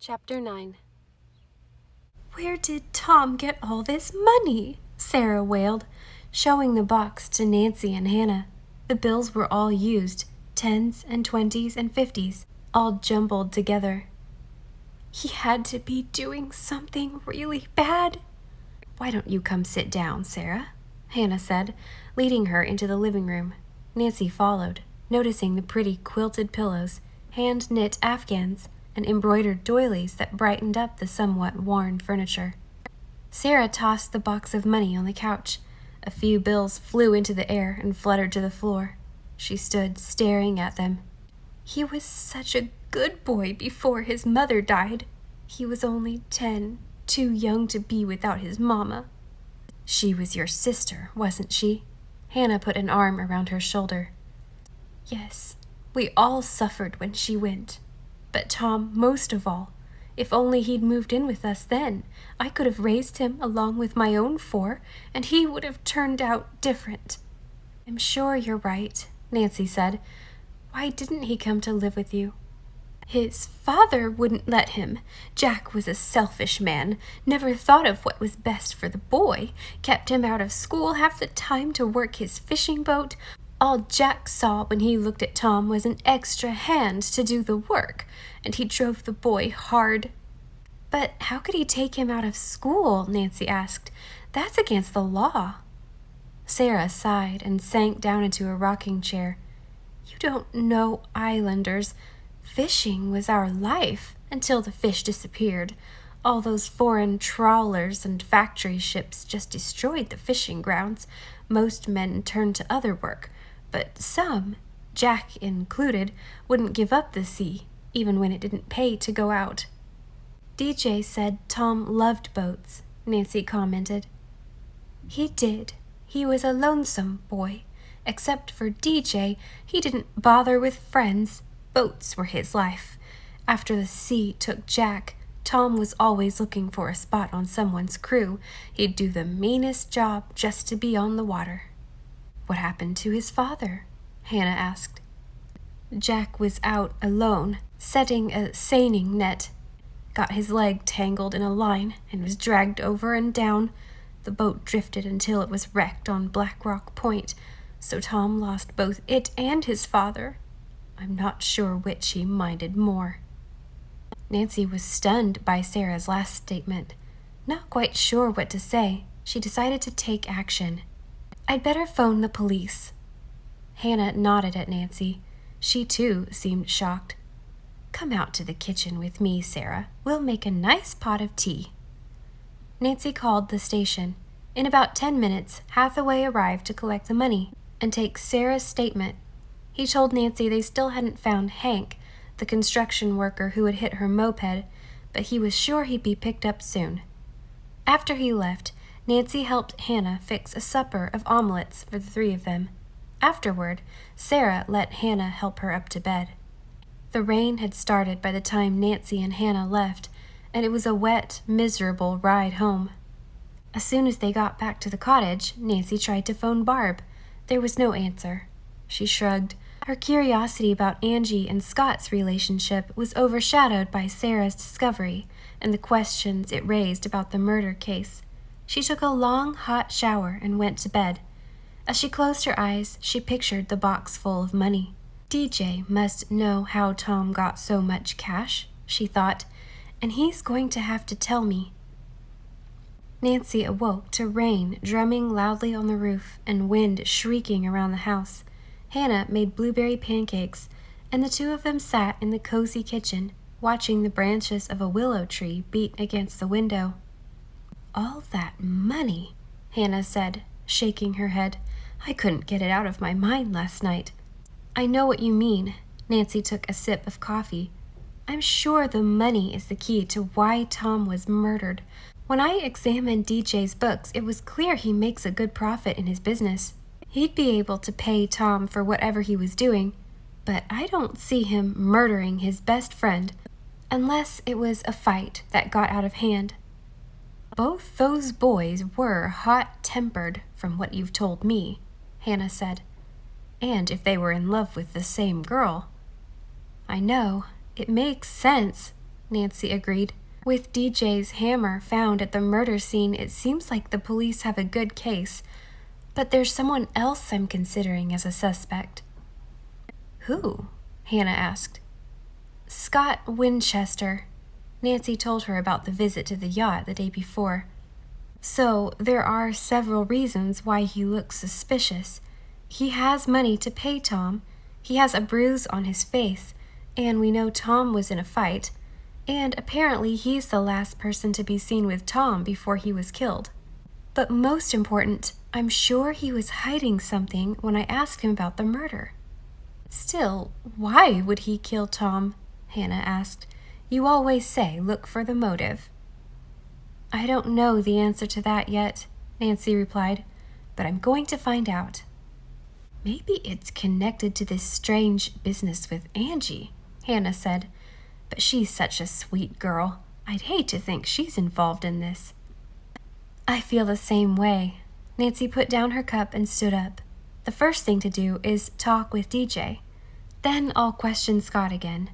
Chapter 9. "Where did Tom get all this money?" Sarah wailed, showing the box to Nancy and Hannah. The bills were all used, 10s and 20s and 50s, all jumbled together. "He had to be doing something really bad." "Why don't you come sit down, Sarah?" Hannah said, leading her into the living room. Nancy followed, noticing the pretty quilted pillows, hand-knit afghans, and embroidered doilies that brightened up the somewhat worn furniture. Sarah tossed the box of money on the couch. A few bills flew into the air and fluttered to the floor. She stood staring at them. "He was such a good boy before his mother died. He was only 10, too young to be without his mama." "She was your sister, wasn't she?" Hannah put an arm around her shoulder. "Yes, we all suffered when she went. But Tom most of all. If only he'd moved in with us then, I could have raised him along with my own 4, and he would have turned out different." "I'm sure you're right," Nancy said. "Why didn't he come to live with you?" "His father wouldn't let him. Jack was a selfish man, never thought of what was best for the boy, kept him out of school half the time to work his fishing boat. All Jack saw when he looked at Tom was an extra hand to do the work, and he drove the boy hard." "But how could he take him out of school?" Nancy asked. "That's against the law." Sarah sighed and sank down into a rocking chair. "You don't know islanders. Fishing was our life until the fish disappeared. All those foreign trawlers and factory ships just destroyed the fishing grounds. Most men turned to other work, but some, Jack included, wouldn't give up the sea, even when it didn't pay to go out." "DJ said Tom loved boats," Nancy commented. "He did. He was a lonesome boy. Except for DJ, he didn't bother with friends. Boats were his life. After the sea took Jack, Tom was always looking for a spot on someone's crew. He'd do the meanest job just to be on the water." "What happened to his father?" Hannah asked. "Jack was out alone, setting a seining net. Got his leg tangled in a line and was dragged over and down. The boat drifted until it was wrecked on Black Rock Point, so Tom lost both it and his father. I'm not sure which he minded more." Nancy was stunned by Sarah's last statement. Not quite sure what to say, she decided to take action. "I'd better phone the police." Hannah nodded at Nancy. She too seemed shocked. "Come out to the kitchen with me, Sarah. We'll make a nice pot of tea." Nancy called the station. In about 10 minutes, Hathaway arrived to collect the money and take Sarah's statement. He told Nancy they still hadn't found Hank, the construction worker who had hit her moped, but he was sure he'd be picked up soon. After he left, Nancy helped Hannah fix a supper of omelets for the 3 of them. Afterward, Sarah let Hannah help her up to bed. The rain had started by the time Nancy and Hannah left, and it was a wet, miserable ride home. As soon as they got back to the cottage, Nancy tried to phone Barb. There was no answer. She shrugged. Her curiosity about Angie and Scott's relationship was overshadowed by Sarah's discovery and the questions it raised about the murder case. She took a long, hot shower and went to bed. As she closed her eyes, she pictured the box full of money. "DJ must know how Tom got so much cash," she thought, "and he's going to have to tell me." Nancy awoke to rain drumming loudly on the roof and wind shrieking around the house. Hannah made blueberry pancakes, and the 2 of them sat in the cozy kitchen, watching the branches of a willow tree beat against the window. "All that money," Hannah said, shaking her head. "I couldn't get it out of my mind last night." "I know what you mean." Nancy took a sip of coffee. "I'm sure the money is the key to why Tom was murdered. When I examined DJ's books, it was clear he makes a good profit in his business. He'd be able to pay Tom for whatever he was doing, but I don't see him murdering his best friend unless it was a fight that got out of hand." "Both those boys were hot-tempered, from what you've told me," Hannah said. "And if they were in love with the same girl." "I know. It makes sense." Nancy agreed. With DJ's hammer found at the murder scene, it seems like the police have a good case. But there's someone else I'm considering as a suspect. Who? Hannah asked. Scott Winchester. Nancy told her about the visit to the yacht the day before. So there are several reasons why he looks suspicious. He has money to pay Tom. He has a bruise on his face, and we know Tom was in a fight. And apparently he's the last person to be seen with Tom before he was killed. But most important, I'm sure he was hiding something when I asked him about the murder. Still, why would he kill Tom? Hannah asked. You always say look for the motive. I don't know the answer to that yet, Nancy replied, but I'm going to find out. Maybe it's connected to this strange business with Angie, Hannah said, but she's such a sweet girl. I'd hate to think she's involved in this. I feel the same way. Nancy put down her cup and stood up. The first thing to do is talk with DJ. Then I'll question Scott again.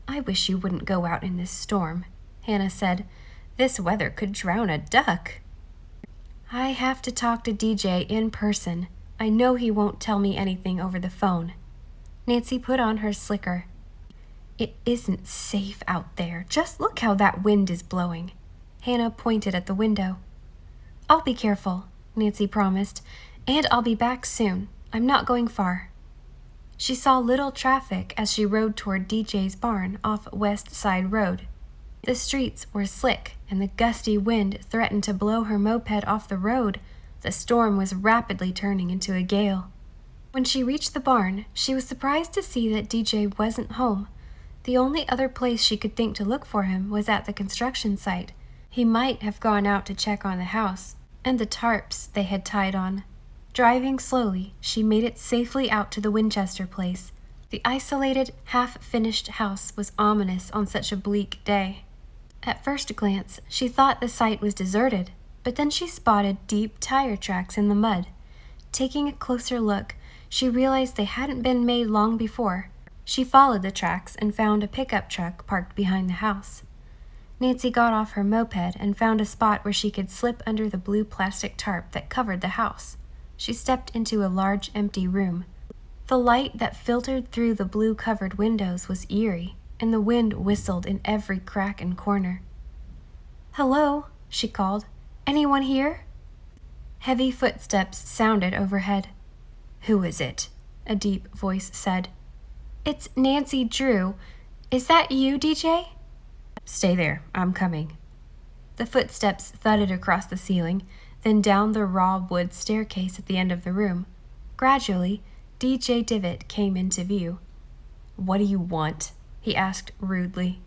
I wish you wouldn't go out in this storm, Hannah said. This weather could drown a duck. I have to talk to DJ in person. I know he won't tell me anything over the phone. Nancy put on her slicker. It isn't safe out there. Just look how that wind is blowing. Hannah pointed at the window. I'll be careful, Nancy promised, and I'll be back soon. I'm not going far. She saw little traffic as she rode toward DJ's barn off West Side Road. The streets were slick, and the gusty wind threatened to blow her moped off the road. The storm was rapidly turning into a gale. When she reached the barn, she was surprised to see that DJ wasn't home. The only other place she could think to look for him was at the construction site. He might have gone out to check on the house and the tarps they had tied on. Driving slowly, she made it safely out to the Winchester place. The isolated, half-finished house was ominous on such a bleak day. At first glance, she thought the site was deserted, but then she spotted deep tire tracks in the mud. Taking a closer look, she realized they hadn't been made long before. She followed the tracks and found a pickup truck parked behind the house. Nancy got off her moped and found a spot where she could slip under the blue plastic tarp that covered the house. She stepped into a large empty room. The light that filtered through the blue-covered windows was eerie, and the wind whistled in every crack and corner. Hello, she called. Anyone here? Heavy footsteps sounded overhead. Who is it? A deep voice said. It's Nancy Drew. Is that you, DJ? Stay there. I'm coming. The footsteps thudded across the ceiling, then down the raw wood staircase at the end of the room. Gradually, DJ Divot came into view. What do you want? He asked rudely.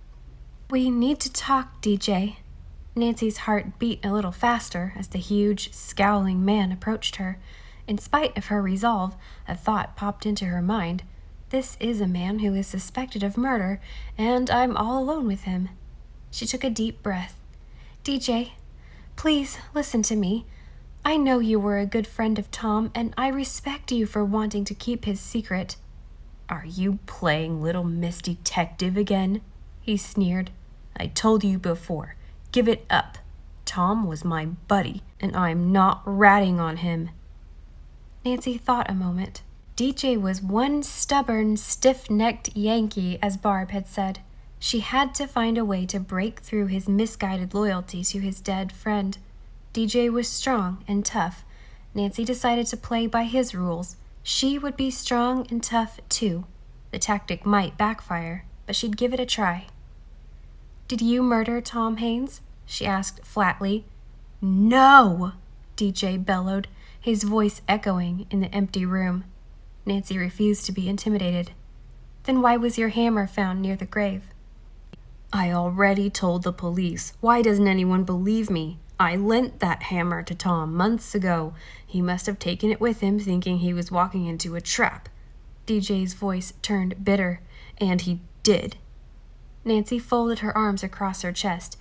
We need to talk, DJ. Nancy's heart beat a little faster as the huge, scowling man approached her. In spite of her resolve, a thought popped into her mind. This is a man who is suspected of murder, and I'm all alone with him. She took a deep breath. DJ, please listen to me. I know you were a good friend of Tom, and I respect you for wanting to keep his secret. Are you playing little Miss Detective again? He sneered. I told you before. Give it up. Tom was my buddy, and I'm not ratting on him. Nancy thought a moment. DJ was one stubborn, stiff-necked Yankee, as Barb had said. She had to find a way to break through his misguided loyalty to his dead friend. DJ was strong and tough. Nancy decided to play by his rules. She would be strong and tough, too. The tactic might backfire, but she'd give it a try. Did you murder Tom Haynes? She asked flatly. No! DJ bellowed, his voice echoing in the empty room. Nancy refused to be intimidated. Then why was your hammer found near the grave? I already told the police. Why doesn't anyone believe me? I lent that hammer to Tom months ago. He must have taken it with him, thinking he was walking into a trap. DJ's voice turned bitter, and he did. Nancy folded her arms across her chest.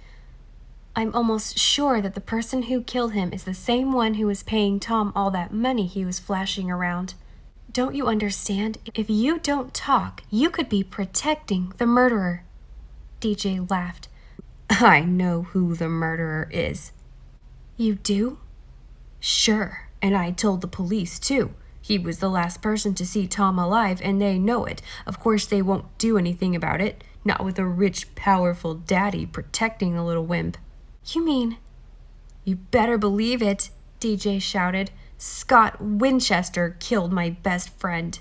I'm almost sure that the person who killed him is the same one who was paying Tom all that money he was flashing around. Don't you understand? If you don't talk, you could be protecting the murderer. DJ laughed. I know who the murderer is. You do? Sure, and I told the police too. He was the last person to see Tom alive, and they know it. Of course, they won't do anything about it. Not with a rich, powerful daddy protecting a little wimp. You mean? You better believe it, DJ shouted. Scott Winchester killed my best friend.